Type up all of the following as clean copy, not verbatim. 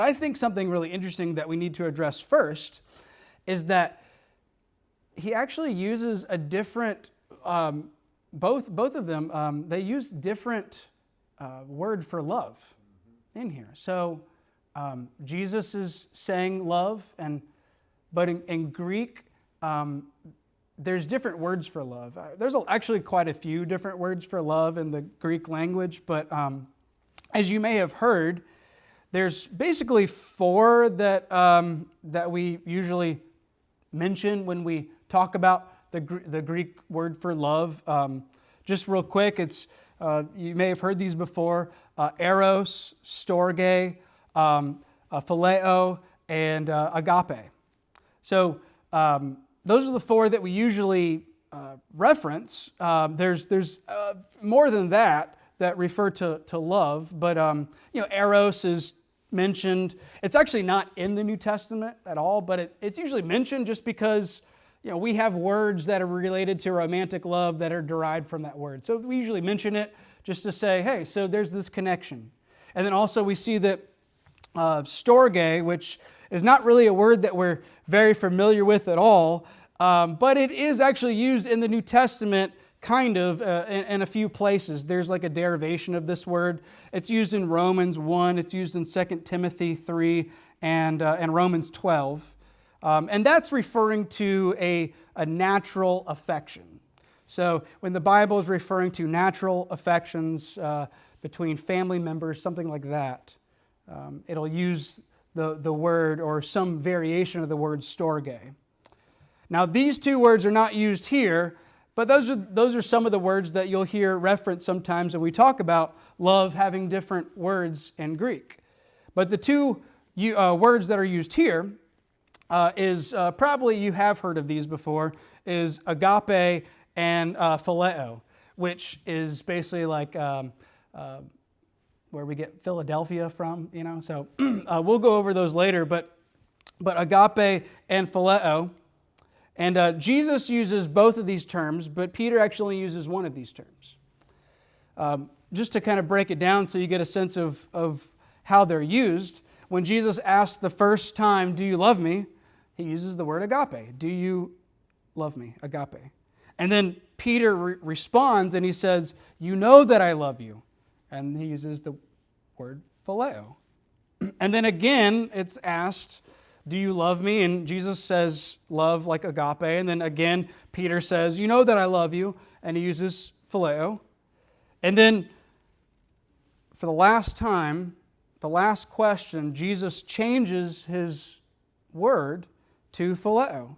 I think something really interesting that we need to address first is that he actually uses a different, both of them, they use different word for love in here. So Jesus is saying love, but in Greek, there's different words for love. There's actually quite a few different words for love in the Greek language, but as you may have heard, there's basically 4 that we usually mention when we talk about the Greek word for love. Just real quick, it's you may have heard these before: eros, storge, phileo, and agape. So those are the 4 that we usually reference. There's more than that refer to love, but eros is mentioned. It's actually not in the New Testament at all, but it's usually mentioned just because we have words that are related to romantic love that are derived from that word. So we usually mention it just to say, hey, so there's this connection. And then also we see that storge, which is not really a word that we're very familiar with at all, but it is actually used in the New Testament kind of in a few places. There's like a derivation of this word. It's used in Romans 1, it's used in 2 Timothy 3, and Romans 12. And that's referring to a natural affection. So when the Bible is referring to natural affections between family members, something like that, it'll use the word or some variation of the word storge. Now these 2 words are not used here, but those are some of the words that you'll hear referenced sometimes when we talk about love having different words in Greek. But the 2 words that are used here is probably you have heard of these before, is agape and phileo, which is basically like where we get Philadelphia from, So we'll go over those later, but agape and phileo. And Jesus uses both of these terms, but Peter actually uses one of these terms. Just to kind of break it down so you get a sense of how they're used, when Jesus asked the first time, "Do you love me?" he uses the word agape. Do you love me? Agape. And then Peter responds and he says, "You know that I love you." And he uses the word phileo. And then again, it's asked, "Do you love me?" And Jesus says, "Love like agape." And then again, Peter says, "You know that I love you." And he uses phileo. And then for the last time, the last question, Jesus changes his word to phileo.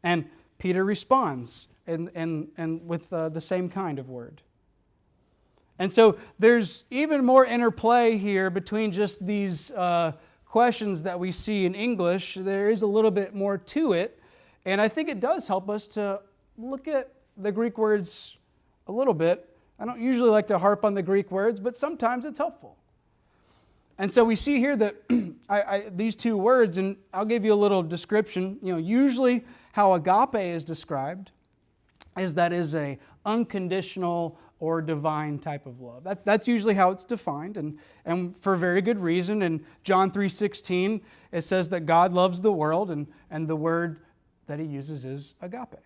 And Peter responds and with the same kind of word. And so there's even more interplay here between just these questions that we see in English. There is a little bit more to it, and I think it does help us to look at the Greek words a little bit. I don't usually like to harp on the Greek words, but sometimes it's helpful. And so we see here that these 2 words, and I'll give you a little description. Usually how agape is described is that is a unconditional or divine type of love. That's usually how it's defined, and for very good reason. In John 3:16, it says that God loves the world, and the word that he uses is agape.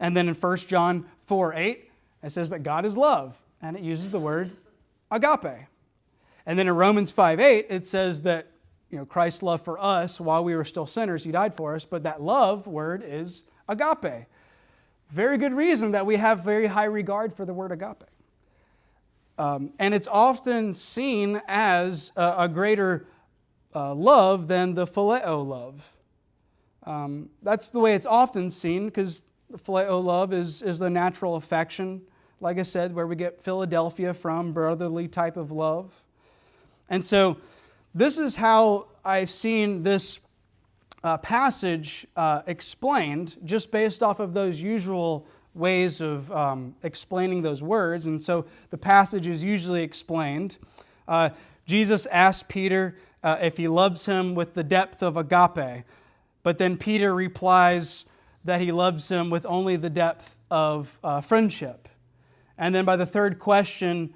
And then in 1 John 4:8, it says that God is love, and it uses the word agape. And then in Romans 5:8, it says that Christ's love for us, while we were still sinners, he died for us, but that love word is agape. Very good reason that we have very high regard for the word agape. And it's often seen as a greater love than the phileo love. That's the way it's often seen, because the phileo love is the natural affection, like I said, where we get Philadelphia from, brotherly type of love. And so this is how I've seen this passage explained, just based off of those usual ways of explaining those words. And so the passage is usually explained. Jesus asked Peter if he loves him with the depth of agape, but then Peter replies that he loves him with only the depth of friendship. And then by the third question,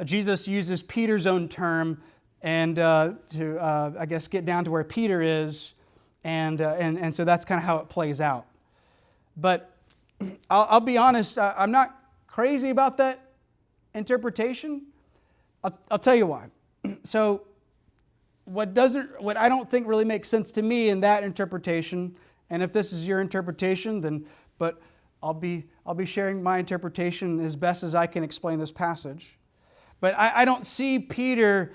Jesus uses Peter's own term and I guess, get down to where Peter is, and so that's kind of how it plays out. But I'll be honest, I'm not crazy about that interpretation. I'll tell you why. So what I don't think really makes sense to me in that interpretation, and if this is your interpretation, then but I'll be sharing my interpretation as best as I can explain this passage. But I don't see Peter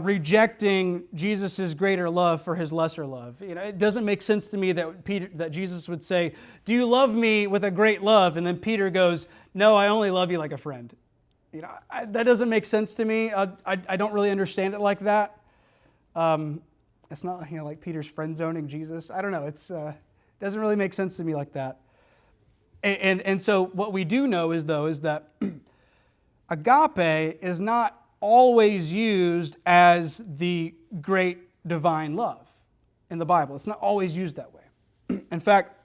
rejecting Jesus' greater love for his lesser love. It doesn't make sense to me that Jesus would say, "Do you love me with a great love?" And then Peter goes, "No, I only love you like a friend." That doesn't make sense to me. I don't really understand it like that. It's not like Peter's friend zoning Jesus. I don't know. It doesn't really make sense to me like that. And so what we do know is that agape is not always used as the great divine love in the Bible. It's not always used that way. In fact,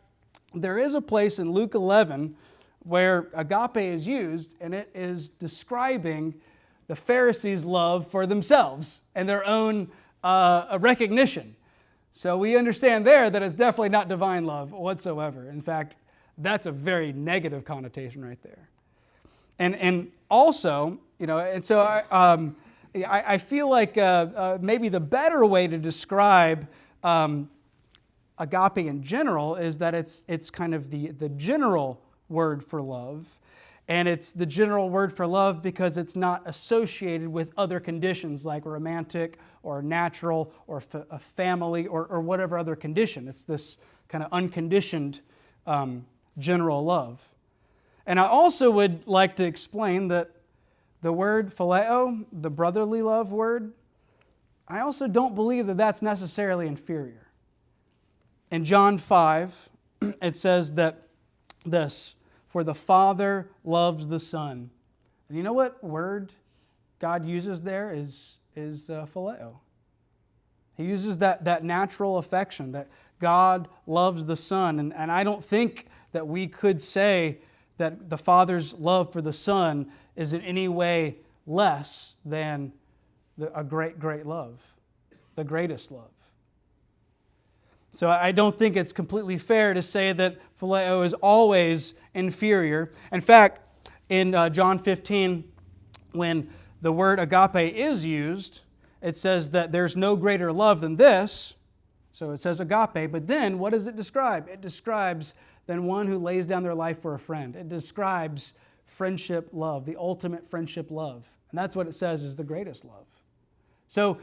there is a place in Luke 11 where agape is used, and it is describing the Pharisees' love for themselves and their own recognition. So we understand there that it's definitely not divine love whatsoever. In fact, that's a very negative connotation right there. And also, and so I feel like maybe the better way to describe agape in general is that it's kind of the general word for love. And it's the general word for love because it's not associated with other conditions like romantic or natural or a family or whatever other condition. It's this kind of unconditioned general love. And I also would like to explain that the word phileo, the brotherly love word, I also don't believe that that's necessarily inferior. In John 5, it says that this, "For the Father loves the Son." And you know what word God uses there is phileo. He uses that natural affection, that God loves the Son. And I don't think that we could say that the Father's love for the Son is in any way less than a great, great love, the greatest love. So I don't think it's completely fair to say that phileo is always inferior. In fact, in John 15, when the word agape is used, it says that there's no greater love than this. So it says agape, but then what does it describe? It describes than one who lays down their life for a friend. It describes friendship love, the ultimate friendship love. And that's what it says is the greatest love. So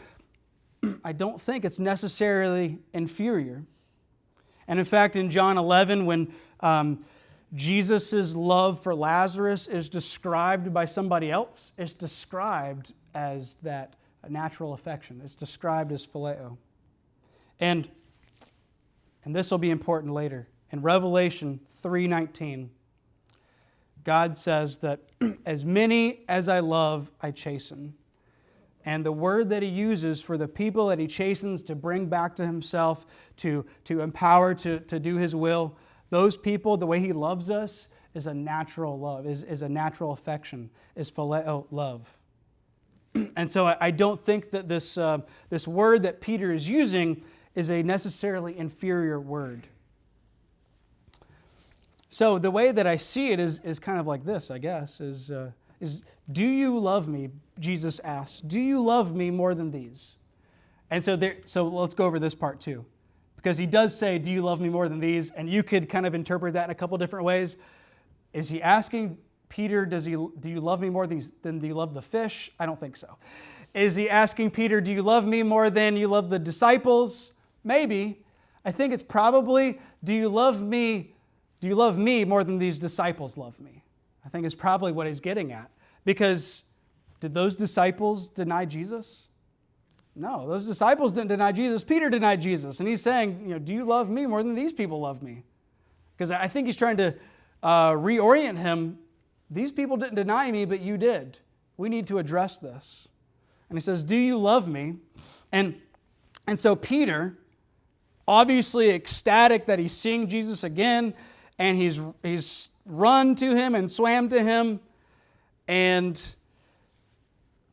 I don't think it's necessarily inferior. And in fact, in John 11, when Jesus' love for Lazarus is described by somebody else, it's described as that natural affection. It's described as phileo. And this will be important later. In Revelation 3:19, God says that as many as I love, I chasten. And the word that He uses for the people that He chastens to bring back to Himself, to empower, to do His will, those people, the way He loves us is a natural love, is a natural affection, is phileo love. And so I don't think that this word that Peter is using is a necessarily inferior word. So the way that I see it is kind of like this, I guess, is do you love me? Jesus asks, do you love me more than these? And so let's go over this part too. Because He does say, do you love me more than these? And you could kind of interpret that in a couple different ways. Is He asking Peter, do you love me more than do you love the fish? I don't think so. Is He asking Peter, do you love me more than you love the disciples? Maybe. I think it's probably, do you love me more than these disciples love me? I think is probably what He's getting at. Because did those disciples deny Jesus? No, those disciples didn't deny Jesus. Peter denied Jesus. And He's saying, do you love me more than these people love me? Because I think He's trying to reorient him. These people didn't deny me, but you did. We need to address this. And He says, do you love me? And so Peter, obviously ecstatic that he's seeing Jesus again, and he's run to Him and swam to Him. And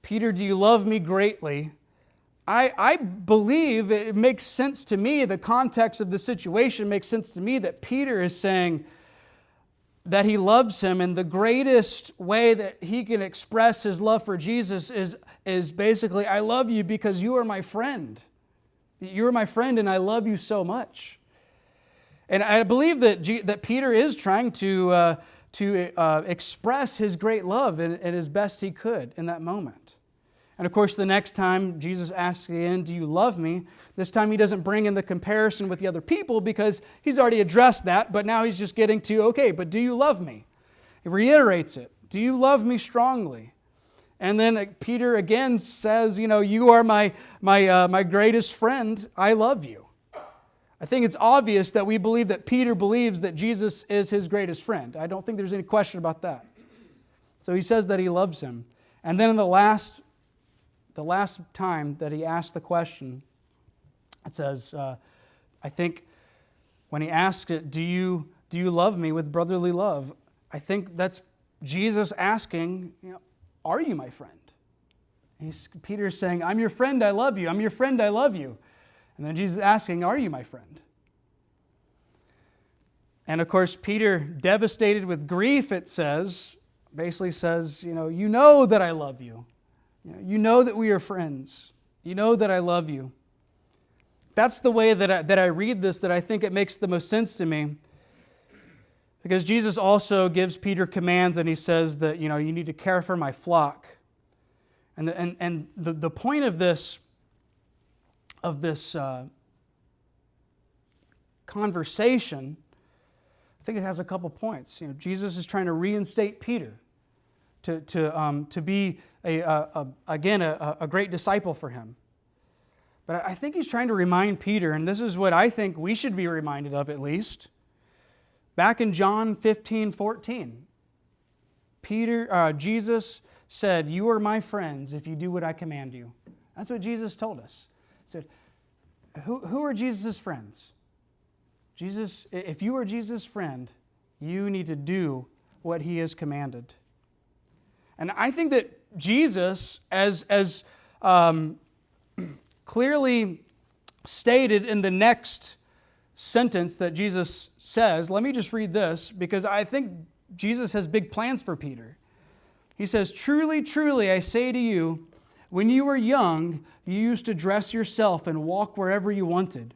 Peter, do you love me greatly? I believe it makes sense to me, the context of the situation makes sense to me that Peter is saying that he loves him, and the greatest way that he can express his love for Jesus is basically, I love you because you are my friend. You are my friend and I love you so much. And I believe that Peter is trying to express his great love and as best he could in that moment. And of course, the next time Jesus asks again, do you love me? This time he doesn't bring in the comparison with the other people because he's already addressed that, but now he's just getting to, okay, but do you love me? He reiterates it. Do you love me strongly? And then Peter again says, you are my greatest friend. I love you. I think it's obvious that we believe that Peter believes that Jesus is his greatest friend. I don't think there's any question about that. So he says that he loves him. And then in the last time that he asked the question, it says, I think when he asked it, do you love me with brotherly love? I think that's Jesus asking, are you my friend? Peter is saying, I'm your friend, I love you. I'm your friend, I love you. And then Jesus is asking, are you my friend? And of course, Peter, devastated with grief, it says, basically says, you know that I love you. You know that we are friends. You know that I love you. That's the way that I read this, that I think it makes the most sense to me. Because Jesus also gives Peter commands and he says that, you need to care for my flock. And the point of this conversation, I think it has a couple points. Jesus is trying to reinstate Peter to be a great disciple for him. But I think he's trying to remind Peter, and this is what I think we should be reminded of at least. Back in John 15:14, Jesus said, you are my friends if you do what I command you. That's what Jesus told us. He said, who are Jesus' friends? Jesus, if you are Jesus' friend, you need to do what he has commanded. And I think that Jesus, as clearly stated in the next sentence that Jesus says, let me just read this because I think Jesus has big plans for Peter. He says, truly, truly, I say to you, when you were young, you used to dress yourself and walk wherever you wanted.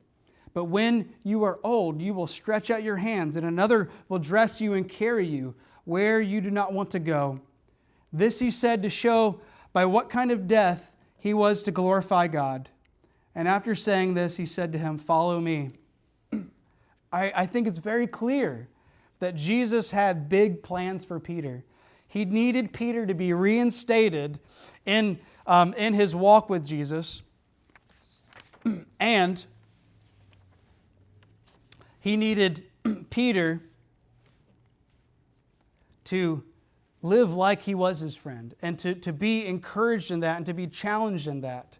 But when you are old, you will stretch out your hands, and another will dress you and carry you where you do not want to go. This he said to show by what kind of death he was to glorify God. And after saying this, he said to him, follow me. I think it's very clear that Jesus had big plans for Peter. He needed Peter to be reinstated in his walk with Jesus. And he needed Peter to live like he was his friend and to be encouraged in that and to be challenged in that.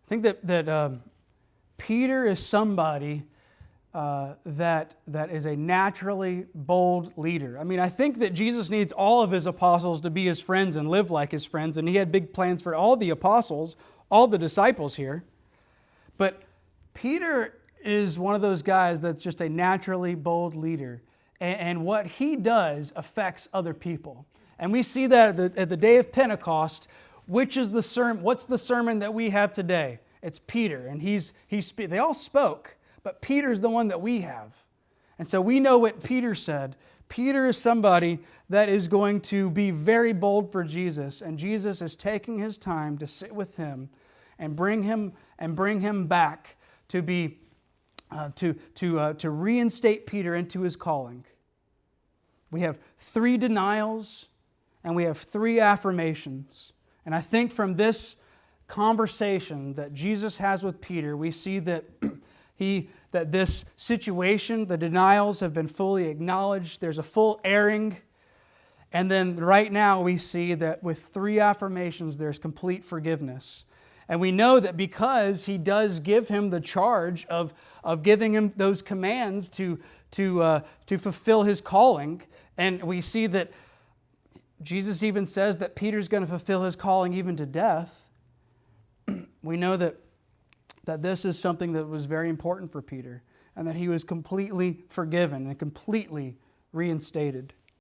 I think that Peter is somebody that is a naturally bold leader. I mean, I think that Jesus needs all of his apostles to be his friends and live like his friends, and he had big plans for all the apostles, all the disciples here. But Peter is one of those guys that's just a naturally bold leader, and what he does affects other people. And we see that at the day of Pentecost. What's the sermon that we have today? It's Peter, and they all spoke. But Peter's the one that we have. And so we know what Peter said. Peter is somebody that is going to be very bold for Jesus. And Jesus is taking his time to sit with him and bring him back to be to reinstate Peter into his calling. We have 3 denials and we have 3 affirmations. And I think from this conversation that Jesus has with Peter, we see that that this situation, the denials have been fully acknowledged. There's a full airing. And then right now we see that with 3 affirmations, there's complete forgiveness. And we know that because he does give him the charge of giving him those commands to fulfill his calling. And we see that Jesus even says that Peter's going to fulfill his calling even to death. we know that this is something that was very important for Peter, and that he was completely forgiven and completely reinstated.